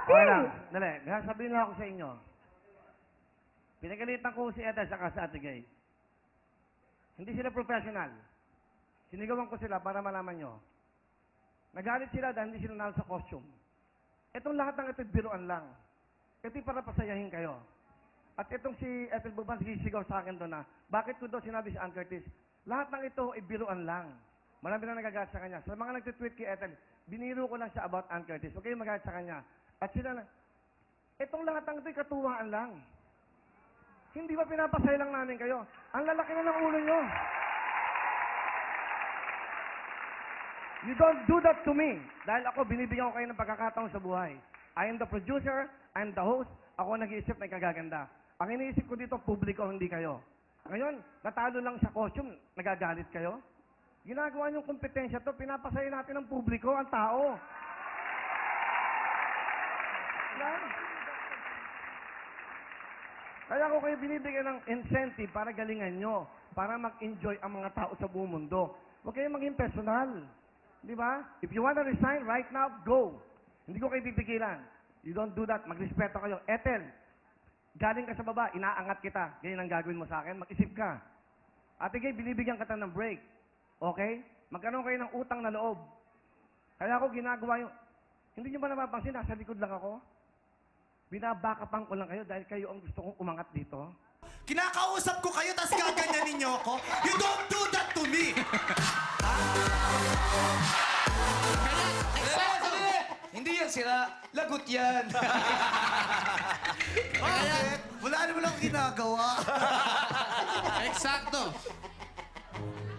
Okay lang. Dali. May sabihin lang ako sa inyo. Pinagalitan ko si Ethel saka si Ate Gay. Hindi sila professional. Sinigawan ko sila para malaman nyo. Nagalit sila dahil hindi sila nalo sa costume. Itong lahat ng ito, biruan lang. Ito'y para pasayahin kayo. At itong si Ethel Buban, sisigaw sa akin doon na, bakit ko daw sinabi si Ann Curtis? Lahat ng ito ay biruan lang. Marami na nagagalit sa kanya. Sa mga nagtitweet kay Ethel, biniro ko lang siya about Ann Curtis. Huwag kayong magalit sa kanya. At sila na, itong lahat ng ito'y katuwaan lang. Hindi ba pinapasaya lang namin kayo? Ang lalaki na ng ulo nyo. You don't do that to me. Dahil ako, binibigyan ko kayo ng pagkakataon sa buhay. I am the producer, I am the host, ako nag-iisip na kagaganda. Ang iniisip ko dito, publiko, hindi kayo. Ngayon, natalo lang sa costume, nagagalit kayo? Ginagawa niyong kompetensya to, pinapasaya natin ng publiko, ang tao. Yan. Kaya ako kayo binibigyan ng incentive para galingan nyo, para mag-enjoy ang mga tao sa buong mundo. Huwag kayong maging personal. Di ba? If you wanna resign right now, go. Hindi ko kayo pipigilan. You don't do that. Magrespeto kayo. Ethel, galing ka sa baba, inaangat kita. Ganyan ang gagawin mo sa akin. Mag-isip ka. Ate Gay, binibigyan kita ng break. Okay? Magkaroon kayo ng utang na loob. Kaya ako ginagawa yung... Hindi nyo ba napapansin? Nasa likod lang ako. Binabakapan ko lang kayo dahil kayo ang gusto kong umangat dito. Kinakausap ko kayo, tas gaganyanin niyo ako. You don't do that to me! Hindi yan sila. Lagot yan. Bakit? Wala naman akong ginagawa. Eksakto.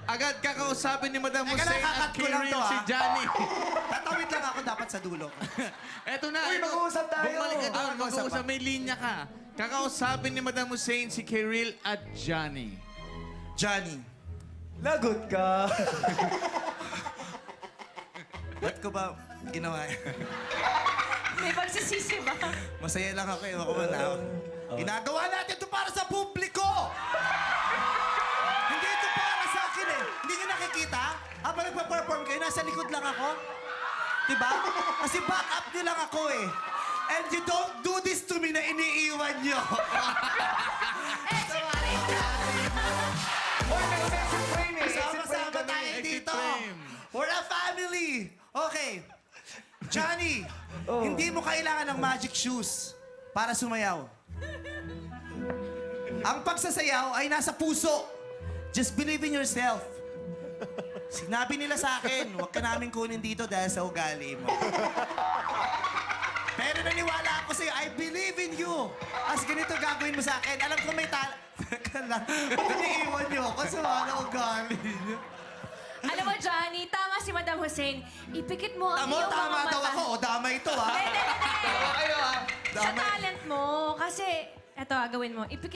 Agad kakausapin ni Madam Teka Hussein lang, at kakat ko lang Kiril to, si ah. Johnny. Tatawid lang ako dapat sa dulo. Eto na. Uy, mag-uusap tayo. Bumalik ka doon. Ah, mag-uusap Mag-uusap. pa. May linya ka. Kakausapin ni Madam Hussein si Kiril at Johnny. Johnny, Lagot ka. ba't ko ba ginawa yan? May pagsisisi ba? Masaya lang ako eh. Ako na. Ginagawa natin ito para sa publiko! Hindi ito para sa akin eh. Hindi nyo nakikita? Habang nagpa-perform kayo, nasa likod lang ako. Diba? Kasi back up nyo lang ako eh. And you don't do this to me na iniiwan nyo. Uy, may exit frame eh. Exit frame Sama-sama kami. tayo Exit dito. frame. We're a family. Okay. Johnny, hindi mo kailangan ng magic shoes para sumayaw. Ang pagsasayaw ay nasa puso. Just believe in yourself. Sinabi nila sa akin, huwag ka namin kunin dito dahil sa ugali mo. Pero naniwala ako sa'yo, I believe in you. As ganito gagawin mo sa akin, alam ko may Teka lang, naniiwan niyo ako sa mga ugali niyo. Alam mo, Johnny, tama si Madam Hussein. Ipikit mo ang iyong mga Tama mata. daw ako, o dama ito ha. Hindi, hindi, hindi. Kayo ah. Sa talent mo, kasi, eto, gawin mo. Ipikit